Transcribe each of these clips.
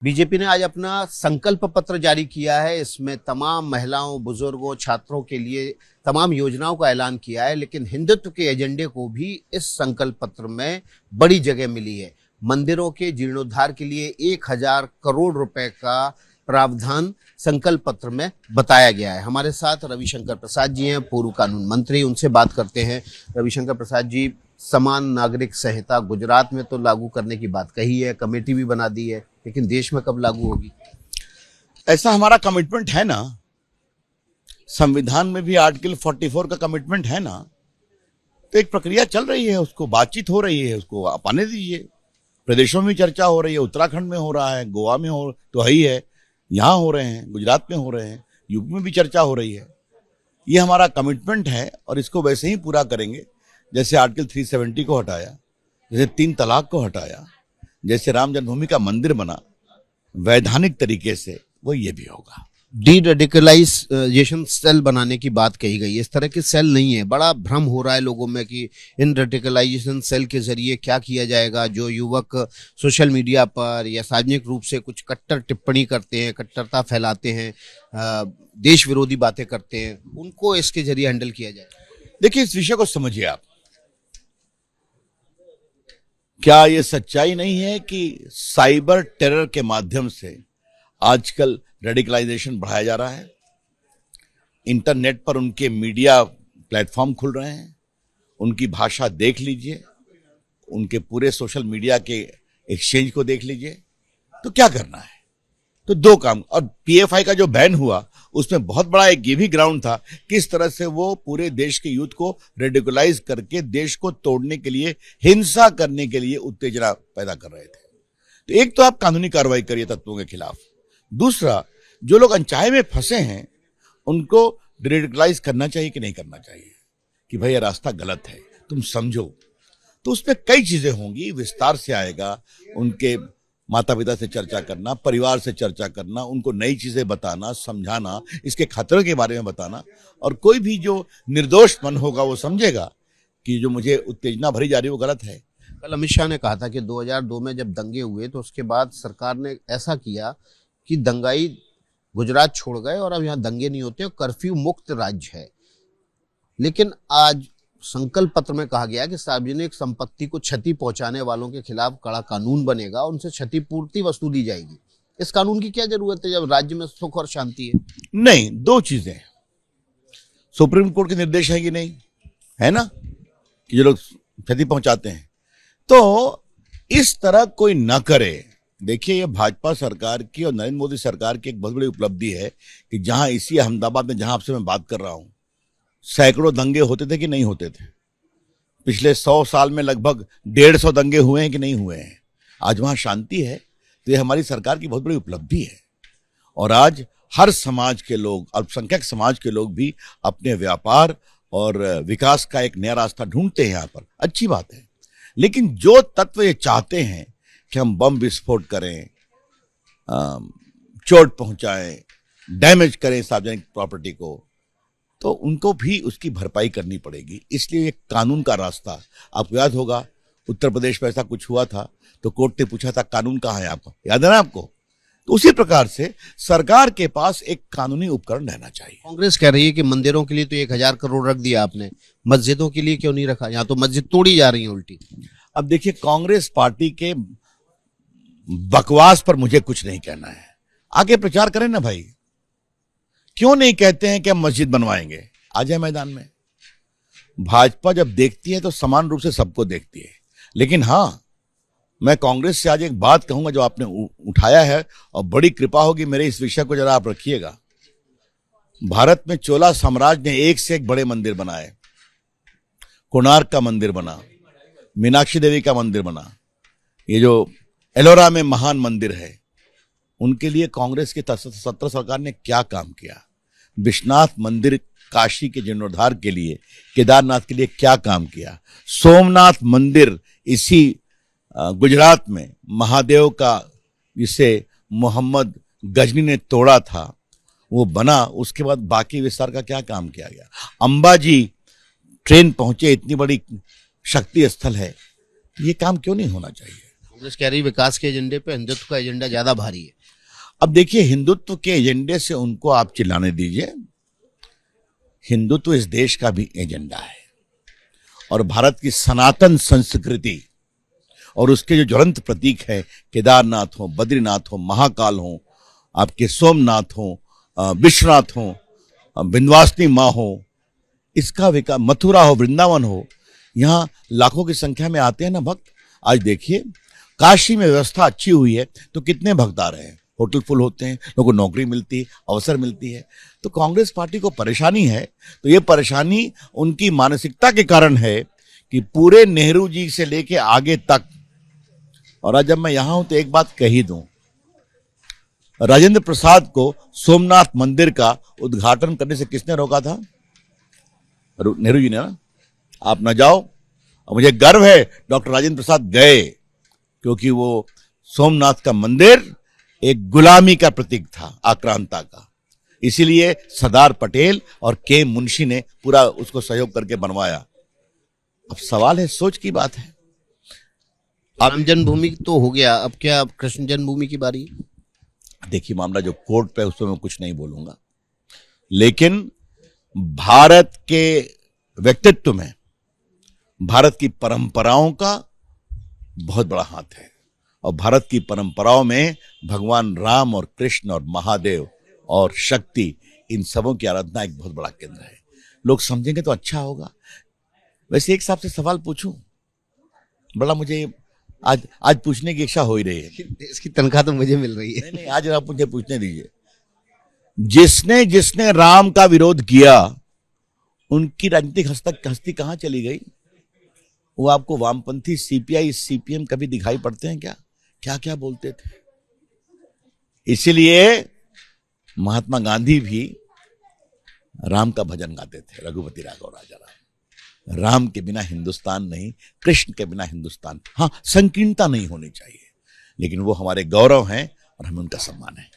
BJP ने आज अपना संकल्प पत्र जारी किया है। इसमें तमाम महिलाओं, बुजुर्गों, छात्रों के लिए तमाम योजनाओं का ऐलान किया है, लेकिन हिंदुत्व के एजेंडे को भी इस संकल्प पत्र में बड़ी जगह मिली है। मंदिरों के जीर्णोद्धार के लिए 1000 करोड़ रुपए का प्रावधान संकल्प पत्र में बताया गया है। हमारे साथ रविशंकर प्रसाद जी हैं, पूर्व कानून मंत्री, उनसे बात करते हैं। रविशंकर प्रसाद जी, समान नागरिक संहिता गुजरात में तो लागू करने की बात कही है, कमेटी भी बना दी है, लेकिन देश में कब लागू होगी? ऐसा हमारा कमिटमेंट है ना, संविधान में भी आर्टिकल 44 का कमिटमेंट है ना। तो एक प्रक्रिया चल रही है, उसको बातचीत हो रही है, उसको आप आने दीजिए। प्रदेशों में चर्चा हो रही है, उत्तराखंड में हो रहा है, गोवा में हो तो है ही है, यहाँ हो रहे हैं, गुजरात में हो रहे हैं, यूपी में भी चर्चा हो रही है। ये हमारा कमिटमेंट है और इसको वैसे ही पूरा करेंगे जैसे आर्टिकल 370 को हटाया, जैसे 3 तलाक को हटाया, जैसे राम जन्मभूमि का मंदिर बना वैधानिक तरीके से, वो ये भी होगा। डी रेडिकलाइजेशन सेल बनाने की बात कही गई है। इस तरह के सेल नहीं है। बड़ा भ्रम हो रहा है लोगों में कि इन रेडिकलाइजेशन सेल के जरिए क्या किया जाएगा। जो युवक सोशल मीडिया पर या सार्वजनिक रूप से कुछ कट्टर टिप्पणी करते हैं, कट्टरता फैलाते हैं, देश विरोधी बातें करते हैं, उनको इसके जरिए हैंडल किया जाएगा। देखिए, इस विषय को समझिए आप। क्या ये सच्चाई नहीं है कि साइबर टेरर के माध्यम से आजकल रेडिकलाइजेशन बढ़ाया जा रहा है? इंटरनेट पर उनके मीडिया प्लेटफॉर्म खुल रहे हैं, उनकी भाषा देख लीजिए, उनके पूरे सोशल मीडिया के एक्सचेंज को देख लीजिए। तो क्या करना है? तो 2 काम। और पीएफआई का जो बैन हुआ, उसमें बहुत बड़ा एक ये भी ग्राउंड था, किस तरह से वो पूरे देश के यूथ को रेडिकुलाइज करके देश को तोड़ने के लिए, हिंसा करने के लिए उत्तेजना पैदा कर रहे थे। तो एक तो आप कानूनी कार्रवाई करिए तत्वों के खिलाफ। दूसरा, जो लोग अनचाहे में फंसे हैं उनको रेडिकुलाइज करना चाहिए कि नहीं करना चाहिए, कि भाई ये रास्ता गलत है, तुम समझो। तो उसमें कई चीजें होंगी, विस्तार से आएगा। उनके माता पिता से चर्चा करना, परिवार से चर्चा करना, उनको नई चीजें बताना, समझाना, इसके खतरों के बारे में बताना। और कोई भी जो निर्दोष मन होगा वो समझेगा कि जो मुझे उत्तेजना भरी जा रही है वो गलत है। कल अमित शाह ने कहा था कि 2002 में जब दंगे हुए तो उसके बाद सरकार ने ऐसा किया कि दंगाई गुजरात छोड़ गए और अब यहाँ दंगे नहीं होते, कर्फ्यू मुक्त राज्य है। लेकिन आज संकल्प पत्र में कहा गया कि सार्वजनिक संपत्ति को क्षति पहुंचाने वालों के खिलाफ कड़ा कानून बनेगा, उनसे क्षतिपूर्ति वसूली दी जाएगी। इस कानून की क्या जरूरत है जब राज्य में सुख और शांति है? नहीं, 2 चीजें। सुप्रीम कोर्ट के निर्देश है कि नहीं, है ना, कि जो लोग क्षति पहुंचाते हैं, तो इस तरह कोई ना करे। देखिए, ये भाजपा सरकार की और नरेंद्र मोदी सरकार की एक बहुत बड़ी उपलब्धि है कि जहां इसी अहमदाबाद में, जहां आपसे मैं बात कर रहा हूं, सैकड़ों दंगे होते थे कि नहीं होते थे? पिछले 100 साल में लगभग 150 दंगे हुए हैं कि नहीं हुए हैं? आज वहां शांति है। तो ये हमारी सरकार की बहुत बड़ी उपलब्धि है। और आज हर समाज के लोग, अल्पसंख्यक समाज के लोग भी अपने व्यापार और विकास का एक नया रास्ता ढूंढते हैं यहाँ पर। अच्छी बात है। लेकिन जो तत्व ये चाहते हैं कि हम बम विस्फोट करें, चोट पहुंचाएं, डैमेज करें सार्वजनिक प्रॉपर्टी को, तो उनको भी उसकी भरपाई करनी पड़ेगी। इसलिए एक कानून का रास्ता, आपको याद होगा उत्तर प्रदेश में ऐसा कुछ हुआ था तो कोर्ट ने पूछा था कानून कहाँ है आपका, याद है ना आपको? तो उसी प्रकार से सरकार के पास एक कानूनी उपकरण रहना चाहिए। कांग्रेस कह रही है कि मंदिरों के लिए तो 1000 करोड़ रख दिया आपने, मस्जिदों के लिए क्यों नहीं रखा? यहाँ तो मस्जिद तोड़ी जा रही है उल्टी। अब देखिए, कांग्रेस पार्टी के बकवास पर मुझे कुछ नहीं कहना है। आगे प्रचार करें ना भाई। क्यों नहीं कहते हैं कि हम मस्जिद बनवाएंगे? आ जाए मैदान में। भाजपा जब देखती है तो समान रूप से सबको देखती है। लेकिन हां, मैं कांग्रेस से आज एक बात कहूंगा जो आपने उठाया है, और बड़ी कृपा होगी मेरे इस विषय को जरा आप रखिएगा। भारत में चोला साम्राज्य ने एक से एक बड़े मंदिर बनाए। कोणार्क का मंदिर बना, मीनाक्षी देवी का मंदिर बना, ये जो एलोरा में महान मंदिर है, उनके लिए कांग्रेस की 17 सरकार ने क्या काम किया? विश्वनाथ मंदिर काशी के जीर्णोद्धार के लिए, केदारनाथ के लिए क्या काम किया? सोमनाथ मंदिर इसी गुजरात में महादेव का, जिसे मोहम्मद गजनी ने तोड़ा था, वो बना। उसके बाद बाकी विस्तार का क्या काम किया गया? अंबाजी ट्रेन पहुंचे, इतनी बड़ी शक्ति स्थल है, ये काम क्यों नहीं होना चाहिए? कांग्रेस कह रही विकास के एजेंडे पे हिंदुत्व का एजेंडा ज्यादा भारी है। अब देखिए, हिंदुत्व के एजेंडे से उनको आप चिल्लाने दीजिए। हिंदुत्व इस देश का भी एजेंडा है और भारत की सनातन संस्कृति और उसके जो ज्वलंत प्रतीक है, केदारनाथ हो, बद्रीनाथ हो, महाकाल हो, आपके सोमनाथ हो, विश्वनाथ हो, विंध्यवासिनी माँ हो, इसका विकास, मथुरा हो, वृंदावन हो, यहाँ लाखों की संख्या में आते हैं ना भक्त। आज देखिए, काशी में व्यवस्था अच्छी हुई है तो कितने भक्त आ रहे हैं, होटल फुल होते हैं, लोगों को नौकरी मिलती है, अवसर मिलती है। तो कांग्रेस पार्टी को परेशानी है, तो ये परेशानी उनकी मानसिकता के कारण है कि पूरे नेहरू जी से लेके आगे तक। और आज जब मैं यहां हूं तो एक बात कही दूं, राजेंद्र प्रसाद को सोमनाथ मंदिर का उद्घाटन करने से किसने रोका था? नेहरू जी ने ना। आप न जाओ, और मुझे गर्व है डॉक्टर राजेंद्र प्रसाद गए, क्योंकि वो सोमनाथ का मंदिर एक गुलामी का प्रतीक था, आक्रांता का। इसीलिए सरदार पटेल और के मुंशी ने पूरा उसको सहयोग करके बनवाया। अब सवाल है, सोच की बात है। राम जन्मभूमि तो हो गया, अब क्या कृष्ण जन्मभूमि की बारी है? देखिए, मामला जो कोर्ट पे, उसमें मैं कुछ नहीं बोलूंगा, लेकिन भारत के व्यक्तित्व में भारत की परंपराओं का बहुत बड़ा हाथ है और भारत की परंपराओं में भगवान राम और कृष्ण और महादेव और शक्ति, इन सबों की आराधना एक बहुत बड़ा केंद्र है। लोग समझेंगे तो अच्छा होगा। वैसे एक साहब से सवाल पूछूं, बड़ा मुझे आज पूछने की इच्छा हो ही रही है। इसकी तनख्वाह तो मुझे मिल रही है। नहीं, आज आप मुझे पूछने दीजिए। जिसने जिसने राम का विरोध किया, उनकी राजनीतिक हस्ती कहां चली गई? वो आपको वामपंथी सीपीआई सीपीएम कभी दिखाई पड़ते हैं क्या? क्या क्या बोलते थे। इसीलिए महात्मा गांधी भी राम का भजन गाते थे, रघुपति राघव राजा राम। राम के बिना हिंदुस्तान नहीं, कृष्ण के बिना हिंदुस्तान। हाँ, संकीर्णता नहीं होनी चाहिए, लेकिन वो हमारे गौरव हैं और हमें उनका सम्मान है।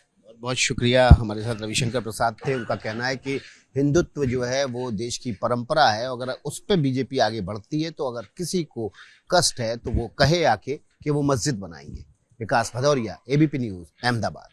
बहुत शुक्रिया। हमारे साथ रविशंकर प्रसाद थे। उनका कहना है कि हिंदुत्व जो है वो देश की परंपरा है, अगर उस पर बीजेपी आगे बढ़ती है तो अगर किसी को कष्ट है तो वो कहे आके कि वो मस्जिद बनाएंगे। विकास भदौरिया, एबीपी न्यूज, अहमदाबाद।